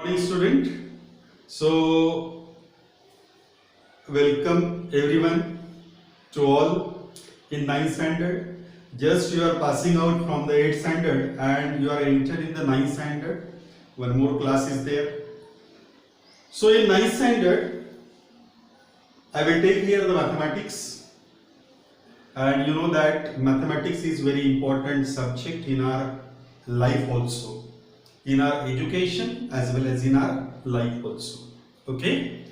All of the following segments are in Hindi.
Morning student. So welcome everyone to all in 9th standard. Just you are passing out from the 8th standard and you are entered in the 9th standard. One more class is there. So in 9th standard I will take here the mathematics, and you know that mathematics is very important subject in our life also, in our education as well as in our life also. Okay,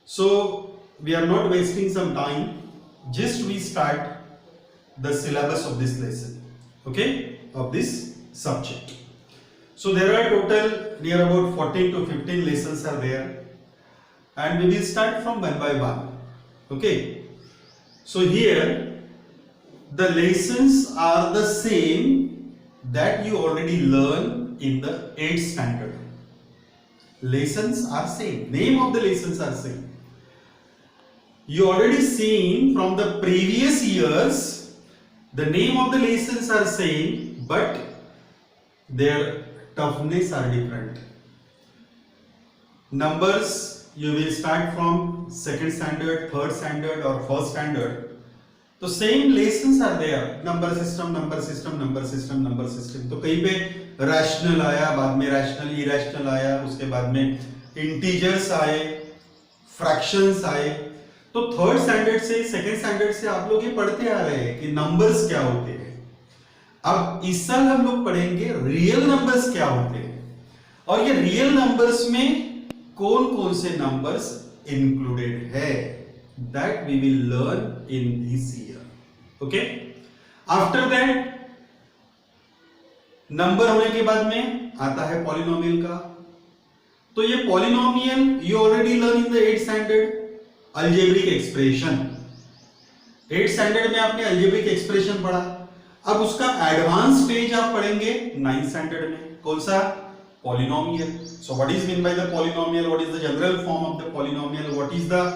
so we are not wasting some time, just we start the syllabus of this lesson, okay, of this subject. So there are total near about 14 to 15 lessons are there, and we will start from one by one. Okay, so here the lessons are the same that you already learned in the 8th standard. Lessons are same, name of the lessons are same. You already seen from the previous years, the name of the lessons are same, but their toughness are different. Numbers you will start from 2nd standard, 3rd standard or 1st standard. तो same lessons are there, number system number system number system number system. तो कहीं पे रैशनल आया, बाद में रैशनल इरैशनल आया, उसके बाद में इंटीजर्स आए, फ्रैक्शंस आए. तो 3rd स्टैंडर्ड से 2nd स्टैंडर्ड से आप लोग ये पढ़ते आ रहे हैं कि नंबर्स क्या होते हैं. अब इस साल हम लोग पढ़ेंगे रियल नंबर्स क्या होते हैं, और ये रियल नंबर्स में कौन कौन से नंबर्स इंक्लूडेड है. That we will learn in this year. Okay. After that, number होने के बाद में आता है पॉलिनोमियल का. तो ये polynomial you already learn in the 8th standard. Algebraic expression 8th standard में आपने अलजेब्रिक एक्सप्रेशन पढ़ा. अब उसका एडवांस स्टेज आप पढ़ेंगे 9th स्टैंडर्ड में. कौन सा? Polynomial. So what is mean by the polynomial? What is the general form of the polynomial? What is the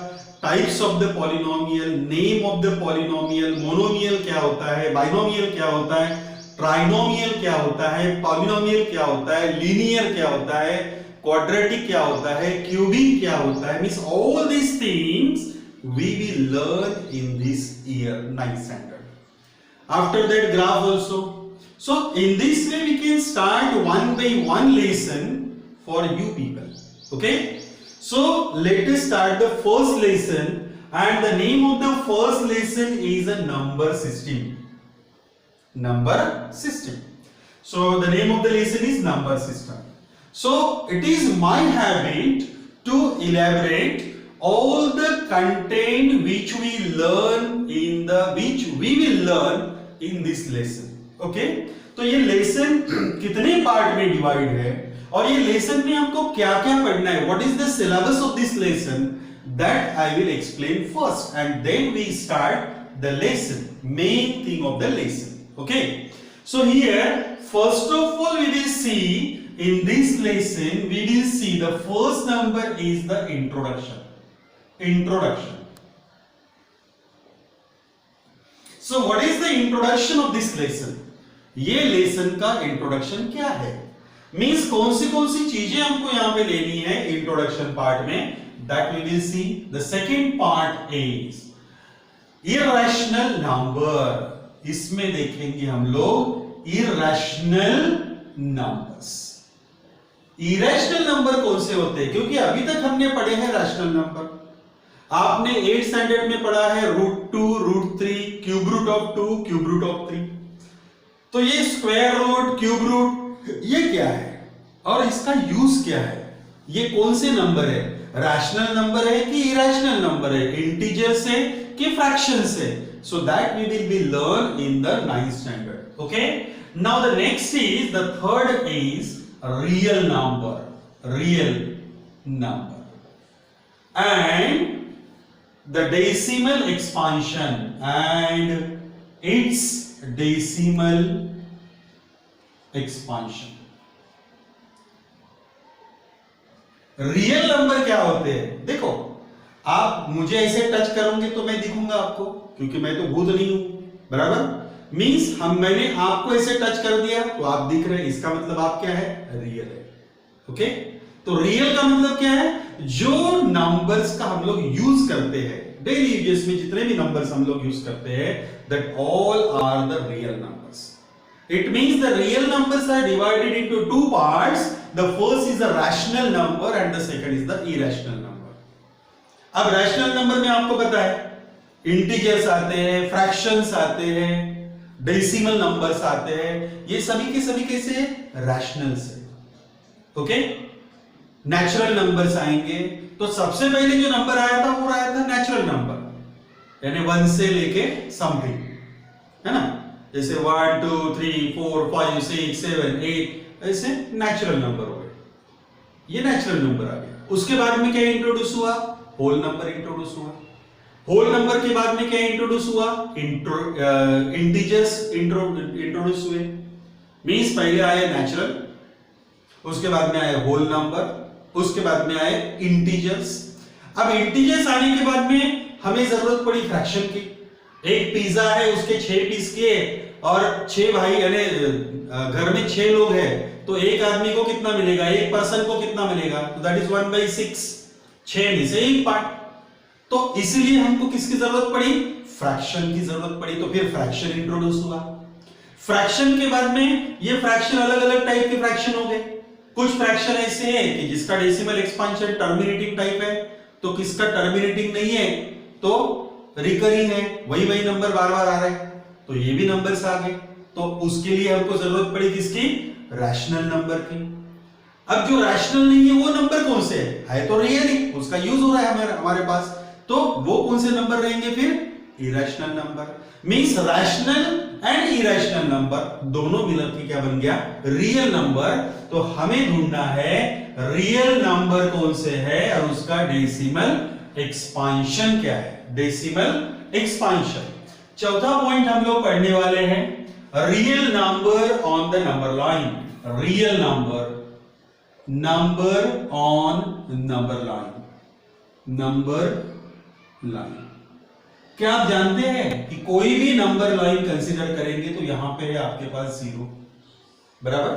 types of the polynomial, name of the polynomial, monomial क्या होता है, binomial क्या होता है, trinomial क्या होता है, polynomial क्या होता है, linear क्या होता है, quadratic क्या होता है, cubic क्या होता है. Means all these things we will learn in this year 9th standard. After that, graph also. So in this way we can start one by one lesson for you people. Okay. So let us start the first lesson, and the name of the first lesson is a number system. Number system. So the name of the lesson is number system. So it is my habit to elaborate all the content which we will learn in this lesson. Okay? तो ये lesson कितने पार्ट में डिवाइड है, और ये लेसन में हमको क्या क्या पढ़ना है, what is the syllabus of this lesson, that I will explain first, and then we start the lesson, main thing of the lesson. Okay, so here first of all we will see in this lesson, we will see the first number is the introduction. Introduction. So what is the introduction of this lesson. ये लेसन का इंट्रोडक्शन क्या है, मींस कौन सी चीजें हमको यहां पे लेनी है इंट्रोडक्शन पार्ट में, that we will see. The second part is irrational number. इसमें देखेंगे हम लोग इरैशनल नंबर्स. इरैशनल नंबर कौन से होते हैं, क्योंकि अभी तक हमने पढ़े हैं रैशनल नंबर. आपने 8th स्टैंडर्ड में पढ़ा है √2, √3, cube root of 2, cube root of 3. तो ये स्क्वायर रूट, क्यूब रूट, ये क्या है और इसका यूज क्या है, ये कौन से नंबर है, रैशनल नंबर है कि इरैशनल नंबर है, इंटीजर्स है कि फ्रैक्शंस है. So that we will be learn in the 9th standard. Okay, now the next is, the third is real number. Real number and the decimal expansion and its decimal expansion. Real number क्या होते हैं, देखो आप मुझे ऐसे टच करोगे तो मैं दिखूंगा आपको, क्योंकि मैं तो भूत नहीं हूं, बराबर. मींस मैंने आपको ऐसे टच कर दिया तो आप दिख रहे हैं, इसका मतलब आप क्या है, रियल है. ओके, तो रियल का मतलब क्या है, जो नंबर्स का हम लोग यूज करते हैं डेली यूजेस में, जितने भी नंबर्स हम लोग यूज करते हैं, that all are the real numbers. It means the real numbers are divided into two parts. The first is the rational number and the second is the irrational number. अब rational number में आपको पता है इंटीजर्स आते हैं, फ्रैक्शंस आते हैं, डेसिमल नंबर्स आते हैं, ये सभी के सभी कैसे है, रैशनल्स है. ओके, नेचुरल नंबर्स आएंगे. तो सबसे पहले जो नंबर आया था वो आया था नेचुरल नंबर, यानी 1 से लेके समथिंग, है ना, जैसे 1 2 3 4 5 6 7 8 ऐसे नेचुरल नंबर हो गए, ये नेचुरल नंबर आ गया. उसके बाद में क्या इंट्रोड्यूस हुआ, होल नंबर इंट्रोड्यूस हुआ. होल नंबर के बाद में क्या इंट्रोड्यूस हुआ, इंटीजर्स इंट्रोड्यूस हुए. मींस पहले आए नेचुरल, उसके बाद में आए होल नंबर, उसके बाद में आए इंटीजर्स. अब इंटीजर्स आने के बाद में हमें जरूरत पड़ी फ्रैक्शन की. एक पिज्जा है, उसके 6 पीस किए और 6 भाई, यानी घर में 6 लोग हैं, तो एक आदमी को कितना मिलेगा, एक पर्सन को कितना मिलेगा, तो दैट इज 1/6, 6 में से एक पार्ट. तो इसलिए हमको किसकी जरूरत पड़ी, फ्रैक्शन की जरूरत पड़ी. तो फिर फ्रैक्शन इंट्रोड्यूस हुआ. फ्रैक्शन के बाद में ये फ्रैक्शन अलग अलग टाइप के फ्रैक्शन हो गए. कुछ फ्रैक्शन ऐसे हैं कि जिसका डेसिमल एक्सपांशन टर्मिनेटिंग टाइप है, तो किसका टर्मिनेटिंग नहीं है तो रिकरिंग है, वही वही नंबर बार बार आ रहे हैं, तो ये भी नंबर्स आ गए. तो उसके लिए हमको जरूरत पड़ी किसकी, रैशनल नंबर की. अब जो रैशनल नहीं है वो नंबर कौन से है तो रियल ही, उसका यूज हो रहा है हमारे पास, तो वो कौन से नंबर रहेंगे फिर, irrational number. Means rational and irrational number दोनों मिलकर के क्या बन गया, रियल नंबर. तो हमें ढूंढना है रियल नंबर कौन से है और उसका डेसिमल एक्सपांशन क्या है, डेसिमल एक्सपांशन. चौथा पॉइंट हम लोग पढ़ने वाले हैं, real number on the number line. Real number, number on number line, number line. क्या आप जानते हैं कि कोई भी नंबर लाइन कंसीडर करेंगे तो यहां पे है आपके पास 0, बराबर.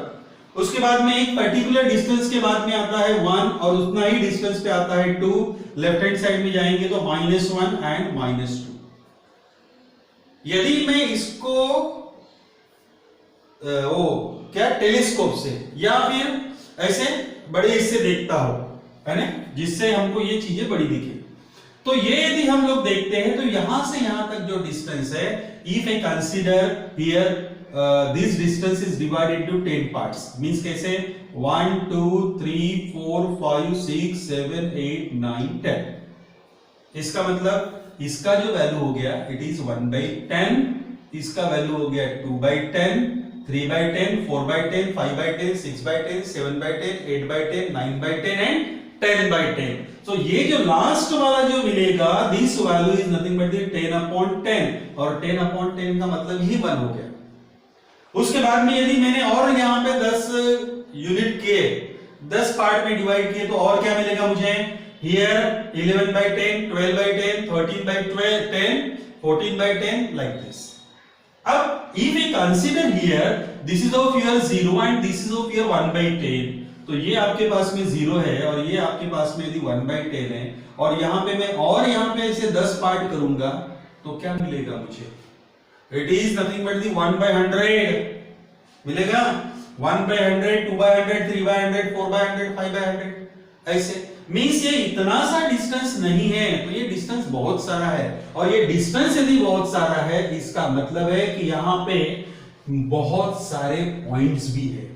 उसके बाद में एक पर्टिकुलर डिस्टेंस के बाद में आता है 1 और उतना ही डिस्टेंस पे आता है 2. लेफ्ट हैंड साइड में जाएंगे तो -1 एंड -2. यदि मैं इसको क्या टेलीस्कोप से या फिर ऐसे बड़े इससे देखता हूं, है ना, जिससे हमको ये चीजें बड़ी दिखे, तो ये यदि हम लोग देखते हैं तो यहां से यहां तक जो डिस्टेंस है, if I consider here this distance is divided into 10 parts. Means कैसे 1 2 3 4 5 6 7 8 9 10. इसका मतलब इसका जो वैल्यू हो गया इट इज 1/10, इसका वैल्यू हो गया 2/10, 3/10, 4/10, 5/10, 6/10, 7/10, 8/10, 9/10 एंड 10/10. So ये जो लास्ट वाला जो मिलेगा, this value is nothing but 10/10, और 10/10 का मतलब ही 1 हो गया. उसके बाद में यदि मैंने और यहां पे 10 यूनिट किए, 10 पार्ट में डिवाइड किए, तो और क्या मिलेगा मुझे, हियर 11/10, 12/10, 13/10, 14/10 लाइक दिस. अब if we consider here this is of your 0 and this is of your 1/10, तो ये आपके पास में 0 है और ये आपके पास में यदि 1/10 है, और यहां पे मैं और यहां पे ऐसे 10 पार्ट करूंगा तो क्या मिलेगा मुझे, it is nothing but the 1/100 मिलेगा. 1/100, 2/100, 3/100, 4/100, 5/100 ऐसे. मींस ये इतना सा डिस्टेंस नहीं है, तो ये डिस्टेंस बहुत सारा है, और ये डिस्टेंस यदि बहुत सारा है इसका मतलब है कि यहां पे बहुत सारे पॉइंट्स भी है.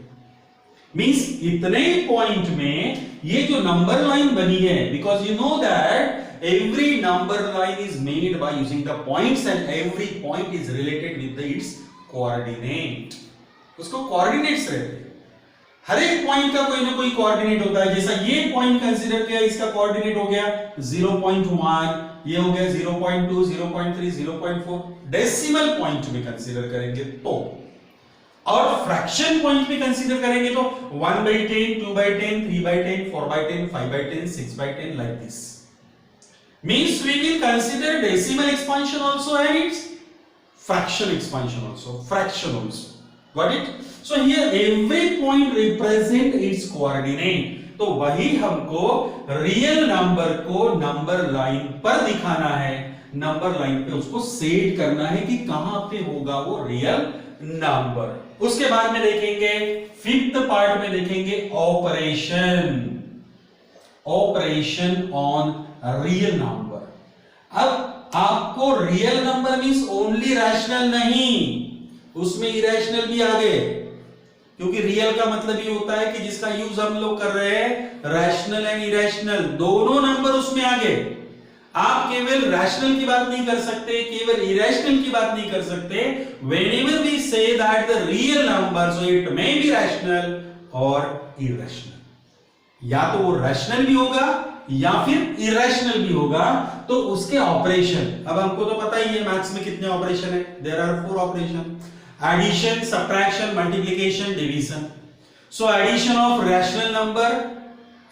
मींस इतने पॉइंट में ये जो नंबर लाइन बनी है, because you know that every number line is made by using the points and every point is related with its coordinate. उसको coordinates रहते हैं, हर एक पॉइंट का कोई ना कोई कोऑर्डिनेट होता है. जैसा ये पॉइंट कंसीडर किया, इसका कोऑर्डिनेट हो गया 0.1, ये हो गया 0.2, 0.3, 0.4. डेसिमल पॉइंट में कंसीडर करेंगे तो, और फ्रैक्शन पॉइंट में कंसीडर करेंगे तो 1/10, 2/10, 3/10, 4/10, 5/10, 6/10 like this. Means we will consider decimal expansion also and its fraction expansion also, fraction also. Got it? So here every point represent its coordinate. तो वही हमको रियल नंबर को नंबर लाइन पर दिखाना है, नंबर लाइन पे उसको सेट करना है कि कहां पे होगा वो रियल नंबर। उसके बाद में देखेंगे फिफ्थ पार्ट में देखेंगे operation, operation on real number. अब आपको real number means only rational नहीं, उसमें इरेशनल भी आ गए, क्योंकि रियल का मतलब ये होता है कि जिसका यूज हम लोग कर रहे हैं रैशनल एंड इरेशनल, दोनों नंबर उसमें आ गए। आप केवल रैशनल की बात नहीं कर सकते, केवल इरेशनल की बात नहीं कर सकते। Whenever we say that the real number, so it may be rational और इरेशनल, या तो वो रैशनल भी होगा या फिर इरेशनल भी होगा, तो उसके ऑपरेशन, अब हमको तो पता ही है मैथ्स में कितने ऑपरेशन है, there are 4 operation, addition, subtraction, multiplication, division. So addition of rational number,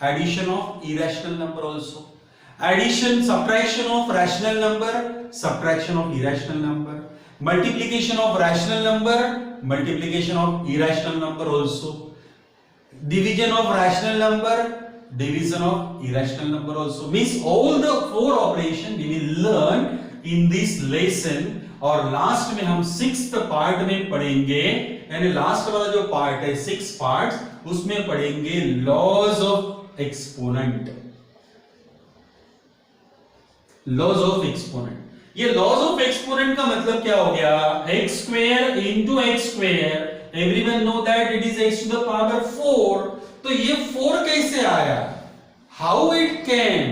addition of irrational number also, addition subtraction of rational number, subtraction of irrational number, multiplication of rational number, multiplication of irrational number also, division of rational number, division of irrational number also, means all the 4 operation we will learn in this lesson। और लास्ट में हम 6th पार्ट में पढ़ेंगे, यानी लास्ट वाला जो पार्ट है 6 पार्ट्स, उसमें पढ़ेंगे laws of exponent, laws of exponent. ये लॉज ऑफ एक्सपोनेंट का मतलब क्या हो गया, x square into x square, everyone know that it is x to the power 4, तो ये 4 कैसे आया, हाउ इट कैन,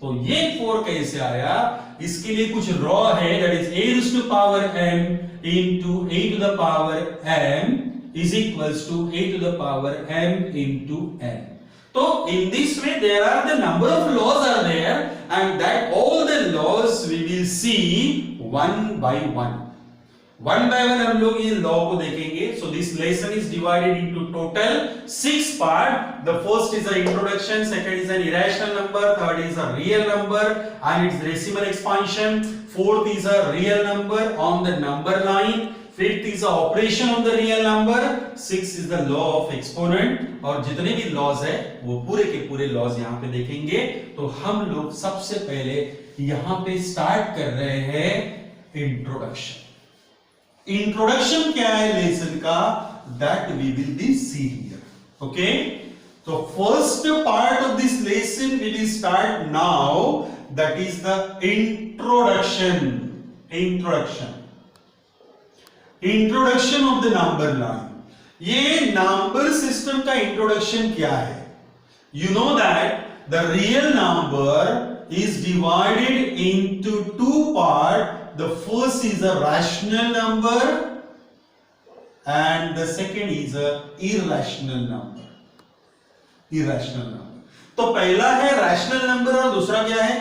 तो ये 4 कैसे आया, इसके लिए कुछ रॉ है, that is a to power m into a to the power m is equals to a to the power m into n। तो in this way there are the number of laws are there, and that all the laws we will see one by one, one by one हम लोग ये लॉ को देखेंगे। So this lesson is divided into total 6 part. The first is a introduction, second is an irrational number, third is a real number and its decimal expansion, fourth is a real number on the number line, fifth is a operation on the real number, sixth is the law of exponent. और जितने भी लॉज है वो पूरे के पूरे लॉज यहाँ पे देखेंगे। तो हम लोग सबसे पहले यहाँ पे स्टार्ट कर रहे हैं इंट्रोडक्शन। इंट्रोडक्शन क्या है लेसन का, that we will be see here. Okay, तो first part of this lesson we will start now, that is the introduction. Introduction of the number line. ये नंबर सिस्टम का इंट्रोडक्शन क्या है? You know that the real number is divided into 2 parts. The first is a rational number and the second is a irrational number. तो पहला है rational number और दूसरा क्या है?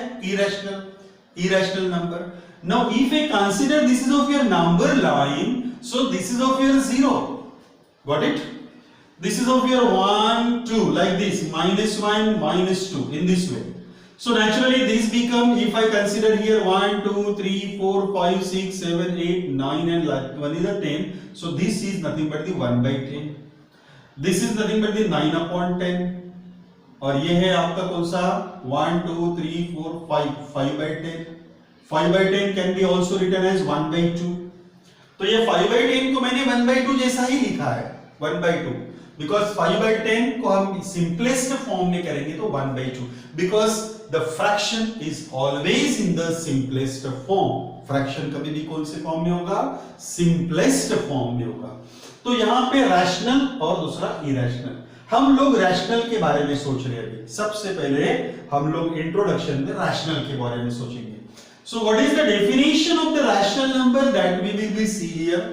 irrational number. Now if I consider this is of your number line, so this is of your 0. Got it? This is of your 1 2, like this, -1 -2 in this way. So naturally this become, if I consider here 1 2 3 4 5 6 7 8 9 and like 1 is a 10, so this is nothing but the 1 by 10, this is nothing but the 9 upon 10, और ये है आपका कौन सा 1 2 3 4 5 by 10, 5 by 10 can be also written as 1 by 2। तो ये 5 by 10 को मैंने 1 by 2 जैसा ही लिखा है, 1 by 2, because 5 by 10 को हम सिंपलेस्ट फॉर्म में करेंगे तो 1 by 2, because the fraction is always in the simplest form। fraction कभी भी कौन से फॉर्म में होगा? simplest फॉर्म में होगा। तो यहाँ पे रैशनल और दूसरा इरेशनल। हम लोग रैशनल के बारे में सोच रहे हैं। सबसे पहले हम लोग इंट्रोडक्शन में रैशनल के बारे में सोचेंगे। So what is the definition of the rational number that we will be see here?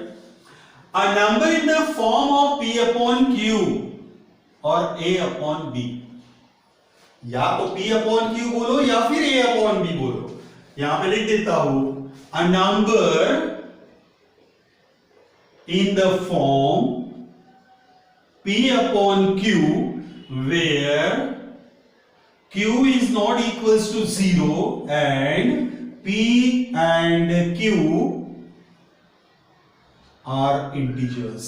A number in the form of p upon q or a upon b। या तो p upon q बोलो या फिर a upon b बोलो। यहां पे लिख देता हूं, a number in the form p upon q where q is not equals to 0 and p and q are integers,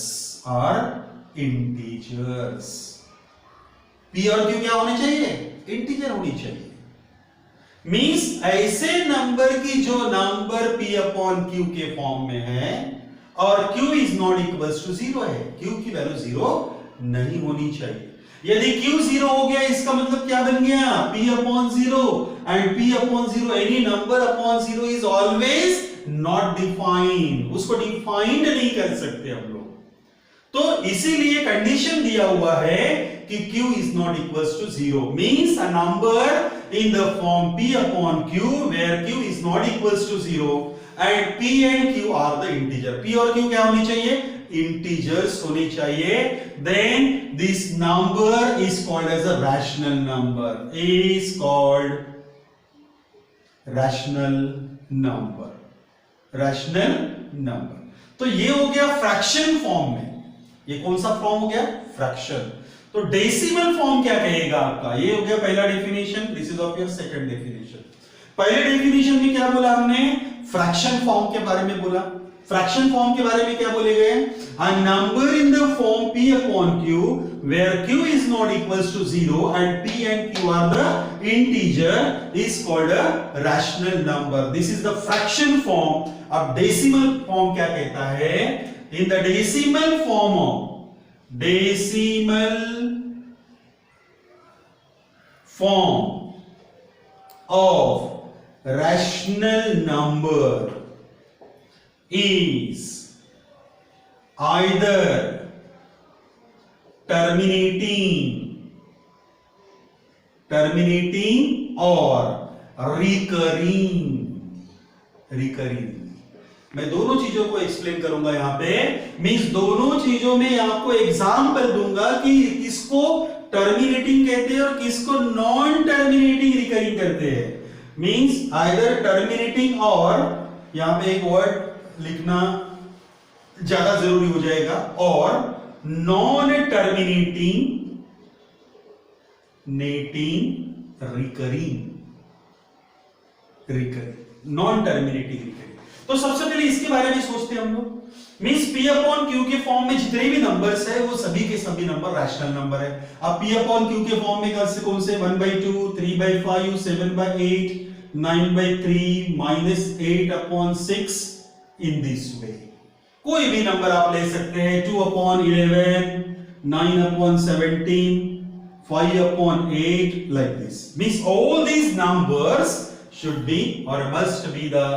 P और Q क्या होने चाहिए? इंटीजर होनी चाहिए। मींस ऐसे नंबर की जो नंबर P अपॉन Q के फॉर्म में है और Q is not equals to 0 है, Q की वैल्यू 0 नहीं होनी चाहिए। यदि Q 0 हो गया इसका मतलब क्या बन गया? P upon 0 and P upon 0 any number upon 0 is always not defined, उसको डिफाइंड नहीं कर सकते हम लोग। तो इसीलिए कंडीशन दिया हुआ है कि Q is not equals to 0 means a number in the form P upon Q where Q is not equals to 0 and P and Q are the integer. P और Q क्या होनी चाहिए? Integers होने चाहिए। Then this number is called as a rational number. Is called rational number. Rational number. तो ये हो गया फ्रैक्शन फॉर्म में। ये कौन सा फॉर्म हो गया? फ्रैक्शन। तो डेसिमल फॉर्म क्या कहेगा आपका? ये हो गया पहला definition. This is of your second definition. पहले डेफिनेशन में क्या बोला हमने? फ्रैक्शन फॉर्म के बारे में बोला। फ्रैक्शन फॉर्म के बारे में क्या बोले गए? अ number in the form P upon Q where Q is not equals to 0 and P and Q are the integer is called a rational number. This is the fraction form. अब डेसिमल फॉर्म क्या कहता है? In the decimal form of rational number is either terminating or recurring। मैं दोनों चीजों को एक्सप्लेन करूंगा यहां पे। मींस दोनों चीजों में आपको एग्जांपल दूंगा कि किसको टर्मिनेटिंग कहते हैं और किसको नॉन टर्मिनेटिंग रिकरिंग कहते हैं। मींस आइदर टर्मिनेटिंग और यहां पे एक वर्ड लिखना ज्यादा जरूरी हो जाएगा, और non terminating recurring non terminating recurring. तो सबसे पहले इसके बारे में सोचते हैं हम लोग। मींस P अपॉन Q के फॉर्म में जितने भी नंबर्स है वो सभी के सभी नंबर रैशनल नंबर है। अब P अपॉन Q के फॉर्म में कौन से 1/2, 3/5, 7/8, 9/3, -8 अपॉन 6 इन दिस वे। कोई भी नंबर आप ले सकते हैं। 2 upon 11, 9 upon 17, 5 upon 8 like this. Means all these numbers should be or must be the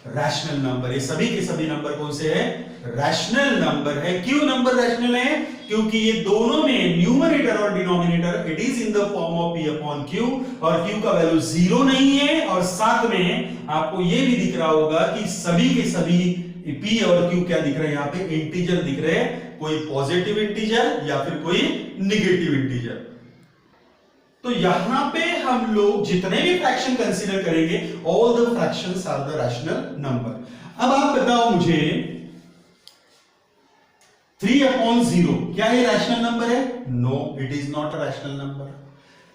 rational number. ये सभी के सभी नंबर कौन से हैं? रैशनल नंबर है। क्यों नंबर रैशनल है? क्योंकि ये दोनों में न्यूमरेटर और denominator it is in the form of P upon Q और Q का वैल्यू 0 नहीं है, और साथ में आपको ये भी दिख रहा होगा कि सभी के सभी P और Q क्या दिख रहे हैं यहाँ पे? इंटीजर दिख रहे हैं। कोई पॉजिटिव इंटीजर या फिर कोई निगेटिव इंटीजर। तो यहां पे हम लोग जितने भी फ्रैक्शन कंसीडर करेंगे all the fractions are the rational number. अब आप बताओ मुझे 3 अपॉन 0 क्या ये रैशनल नंबर है? No, it is not a rational number.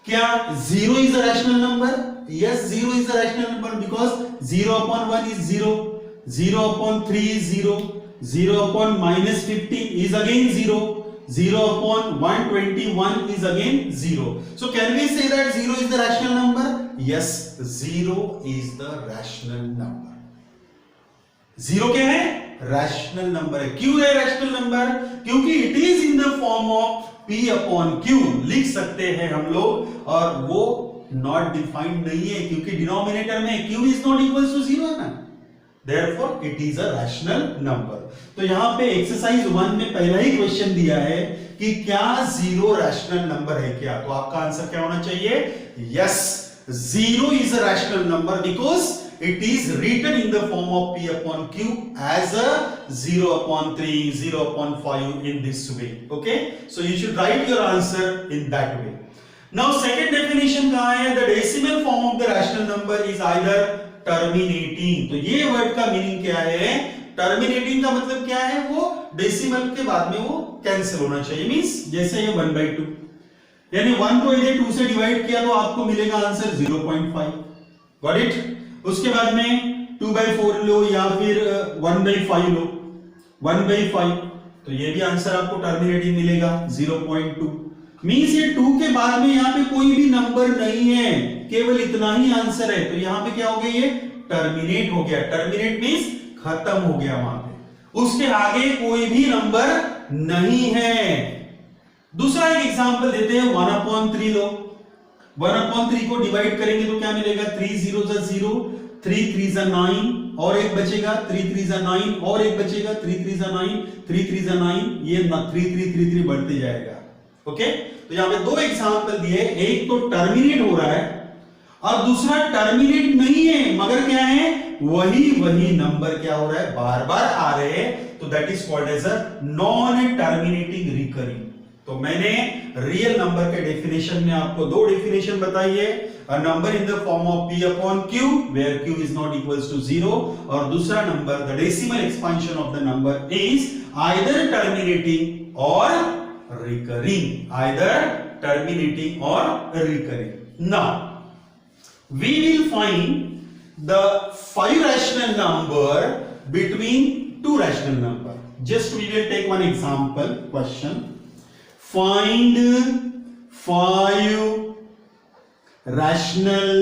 क्या 0 is a rational number? Yes, 0 is a rational number because 0 upon 1 is 0, 0 upon 3 is 0, 0 upon -15 is again 0, 0 upon 121 is again 0. So can we say that 0 is the rational number? Yes, 0 is the rational number. 0 क्या है? रैशनल नंबर है। क्यों है रैशनल नंबर? क्योंकि it is in the form of P upon Q लिख सकते हैं हम लोग, और वो नॉट डिफाइंड नहीं है क्योंकि डिनोमिनेटर में Q is not equals to 0 है ना। Therefore it is a rational number. तो यहां पे एक्सरसाइज 1 में पहला ही क्वेश्चन दिया है कि क्या 0 रैशनल नंबर है क्या? तो आपका आंसर क्या होना चाहिए? Yes, 0 is a rational number because it is written in the form of P upon Q as a 0 upon 3, 0 upon 5 in this way. Okay, so you should write your answer in that way. Now second definition कहां है? The decimal form of the rational number is either terminating. तो ये वर्ड का मीनिंग क्या है? टर्मिनेटिंग का मतलब क्या है? वो डेसिमल के बाद में वो कैंसिल होना चाहिए। मींस जैसे ये 1/2, यानी 1 को यदि 2 से डिवाइड किया तो आपको मिलेगा आंसर 0.5। Got it? उसके बाद में 2/4 लो या फिर 1/5 लो, 1/5, तो ये भी आंसर आपको टर्मिनेटिंग मिलेगा 0.2। मींस ये 2 के बाद में यहां पे कोई भी नंबर नहीं है, केवल इतना ही आंसर है, तो यहां पे क्या हो गया, ये टर्मिनेट हो गया। टर्मिनेट मींस खत्म हो गया, वहां पे उसके आगे कोई भी नंबर नहीं है। दूसरा एक एग्जांपल देते हैं, 1/3 लो। 1/3 को डिवाइड करेंगे तो क्या मिलेगा, 3 0 0, 3 3 9, और एक बचेगा 3 3 9, और एक बचेगा 3 3 9, 3 3 9, ये 3 3 3 3 बढ़ते जाएगा। ओके, तो यहां पे दो एग्जांपल दिए, एक तो टर्मिनेट हो रहा है और दूसरा टर्मिनेट नहीं है, मगर क्या है, वही नंबर क्या हो रहा है, बार बार आ रहे हैं, तो that is called as a non terminating recurring. तो मैंने रियल नंबर के डेफिनेशन में आपको दो डेफिनेशन बताई है, a number in the form of p upon q where q is not equals to 0, और दूसरा number the decimal expansion of the number is either terminating और रिकरिंग, आइदर टर्मिनेटिंग और recurring. Now we will find the 5 rational number between two rational number. Just we will take one example question. Find 5 rational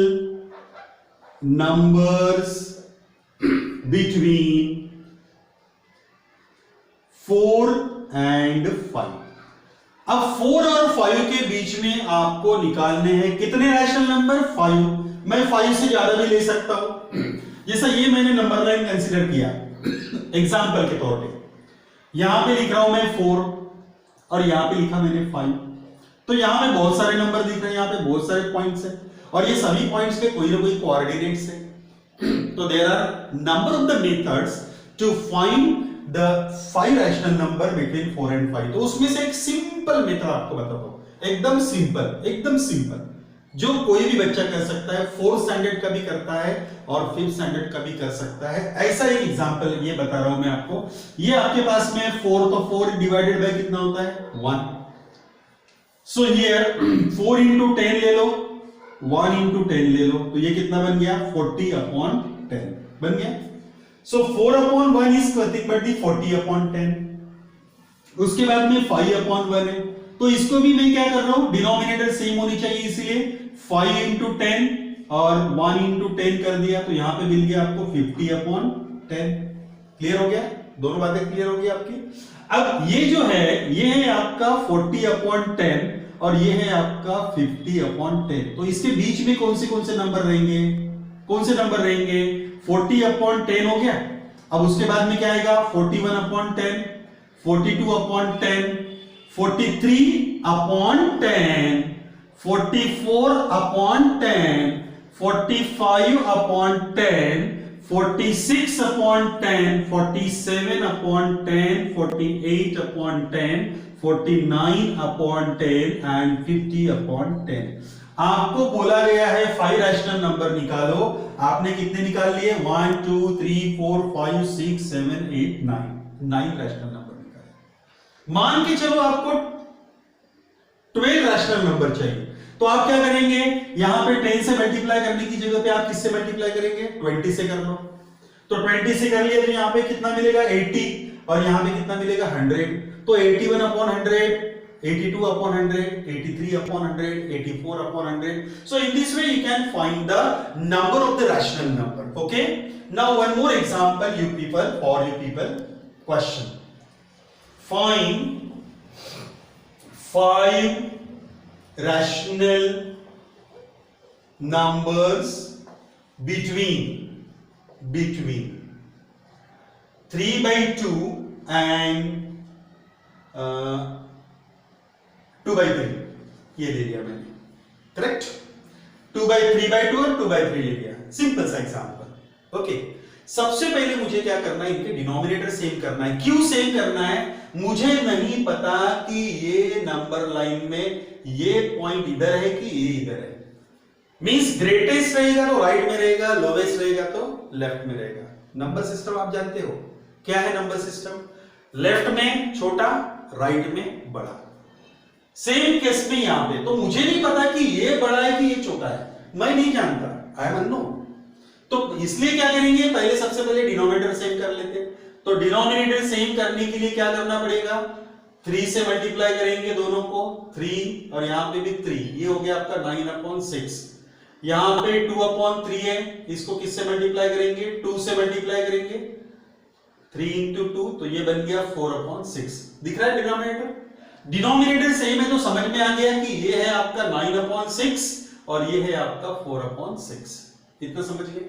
numbers between 4 and 5. अब 4 और 5 के बीच में आपको निकालने हैं कितने रैशनल नंबर, 5। मैं 5 से ज्यादा भी ले सकता हूं, जैसा ये मैंने नंबर लाइन कंसीडर किया एग्जांपल के तौर पे, यहां पे लिख रहा हूं मैं 4 और यहां पे लिखा मैंने 5, तो यहां पे बहुत सारे नंबर दिख रहे हैं, यहां पे बहुत सारे पॉइंट्स हैं, और ये सभी पॉइंट्स पे कोई ना कोई कोऑर्डिनेट्स है। तो there are number of the methods to find the 5 rational number between 4 and 5। तो उसमें से एक सिंपल मेथड आपको बताता हूं, एकदम सिंपल, जो कोई भी बच्चा कर सकता है, 4th स्टैंडर्ड का भी करता है और 5th स्टैंडर्ड का भी कर सकता है। ऐसा एक एग्जांपल ये बता रहा हूं मैं आपको, ये आपके पास में 4, तो 4 डिवाइडेड बाय कितना होता है, 1। सो हियर 4 into 10 ले लो, 1 into 10 ले लो, तो ये कितना बन गया, 40/10 बन गया। So 4/1 is nothing but the 40/10। उसके बाद में 5/1 है, तो इसको भी मैं क्या कर रहा हूं, डिनोमिनेटर सेम होनी चाहिए, इसलिए 5 into 10 और 1 into 10 कर दिया, तो यहां पे मिल गया आपको 50/10। क्लियर हो गया, दोनों बातें क्लियर हो गई आपकी। अब ये जो है, ये है आपका 40/10 और ये है आपका 50/10, तो इसके बीच में कौन से नंबर रहेंगे, 40/10 हो गया। अब उसके बाद में क्या आएगा, 41/10, 42/10, 43/10, 44/10, 45/10, 46/10, 47/10, 48/10, 49/10 and 50/10। आपको बोला गया है 5 रैशनल नंबर निकालो, आपने कितने निकाल लिए, 1 2 3 4 5 6 7 8 9 रैशनल नंबर निकाले। मान के चलो आपको 12 रैशनल नंबर चाहिए, तो आप क्या करेंगे, यहां पे 10 से मल्टीप्लाई करने की जगह पे आप किससे मल्टीप्लाई करेंगे, 20 से कर लो। तो 20 से कर लिया तो यहां पे कितना मिलेगा, 80, और यहां पे कितना मिलेगा, 100। तो 81/100, 82/100, 83/100, 84/100. So in this way you can find the number of the rational number. Okay. Now one more example, you people, question. Find 5 rational numbers between 3/2 and 2/3, ये ले लिया मैंने, करेक्ट। 3/2 और 2/3 ले लिया, सिंपल सा एग्जांपल। ओके, सबसे पहले मुझे क्या करना है, इनके डिनोमिनेटर सेम करना है। क्यों सेम करना है, मुझे नहीं पता कि ये नंबर लाइन में ये पॉइंट इधर है कि ये इधर है। मींस ग्रेटेस्ट रहेगा तो राइट में रहेगा, लोवेस्ट रहेगा तो लेफ्ट में रहेगा। नंबर सिस्टम आप जानते हो क्या है, नंबर सिस्टम लेफ्ट में छोटा, राइट में बड़ा। सेम केस में यहां पे, तो मुझे नहीं पता कि ये बड़ा है कि ये छोटा है, मैं नहीं जानता, आई एम अननोन। तो इसलिए क्या करेंगे, पहले सबसे पहले डिनोमिनेटर सेम कर लेते। तो डिनोमिनेटर सेम करने के लिए क्या करना पड़ेगा, 3 से मल्टीप्लाई करेंगे दोनों को, 3 और यहां पे भी 3, ये हो गया आपका 9/6। यहां पे 2/3 है, इसको किससे मल्टीप्लाई करेंगे, 2 से मल्टीप्लाई करेंगे, 3 into 2, तो ये बन गया 4/6। दिख रहा है डिनोमिनेटर? डिनोमिनेटर सेम है तो समझ में आ गया कि ये है आपका 9/6 और ये है आपका 4/6। इतना समझ गए?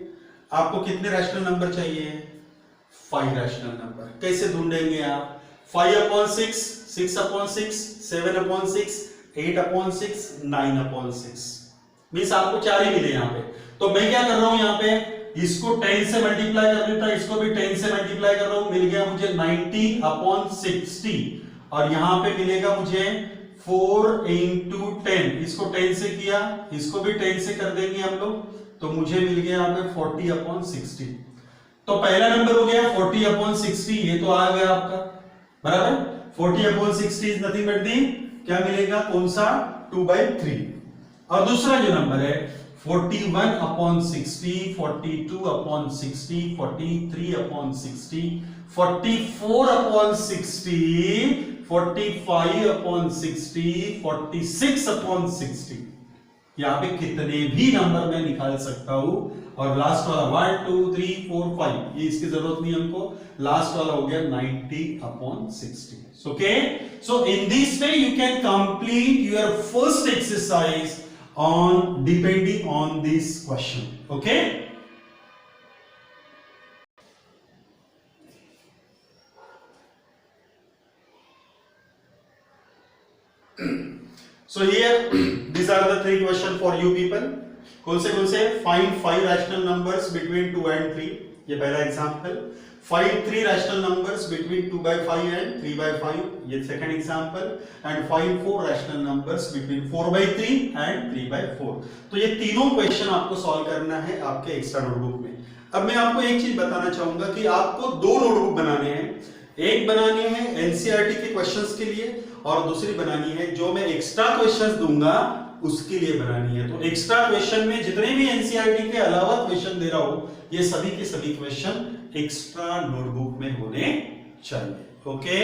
आपको कितने रैशनल नंबर चाहिए? 5 रैशनल नंबर। कैसे ढूंढेंगे आप? 5/6, 6/6, 7/6, 8/6, 9/6। मींस आपको 4 ही मिले यहां पे। तो मैं क्या कर रहा हूं यहां पे, इसको 10 से मल्टीप्लाई कर देता, इसको भी 10 से मल्टीप्लाई कर रहा हूं, मिल गया मुझे 90/60 और यहां पे मिलेगा मुझे 4 into 10। इसको 10 से किया, इसको भी 10 से कर देंगे हम लोग, तो मुझे मिल गया यहां पे 40/60। तो पहला नंबर हो गया 40/60, ये तो आ गया आपका बराबर। 40/60 इज नथिंग बट दी क्या मिलेगा, कौन सा, 2/3। और दूसरा जो नंबर है 41/60, 42/60, 43/60, 44/60, 45/60, 46/60। यहां पे कितने भी नंबर मैं निकाल सकता हूं। और लास्ट वाला 1 2 3 4 5, ये इसकी जरूरत नहीं हमको। लास्ट वाला हो गया 90/60। Okay, so in this way you can complete your first exercise on depending on this question. Okay, so here these are the 3 question for you people. कौन से find 5 rational numbers between 2 and 3, ये पहला example. Find 3 rational numbers between 2/5 and 3/5, ये second example. And find 4 rational numbers between 4/3 and 3/4। तो ये तीनों क्वेश्चन आपको सॉल्व करना है आपके एक्स्ट्रा नोटबुक में। अब मैं आपको एक चीज बताना चाहूंगा कि आपको 2 नोटबुक बनाने हैं। एक बनानी है एनसीईआरटी के क्वेश्चंस के लिए और दूसरी बनानी है जो मैं एक्स्ट्रा क्वेश्चंस दूंगा उसके लिए बनानी है। तो एक्स्ट्रा क्वेश्चन में जितने भी एनसीईआरटी के अलावा क्वेश्चन दे रहा हूं, ये सभी के सभी क्वेश्चन एक्स्ट्रा नोटबुक में होने चाहिए। ओके।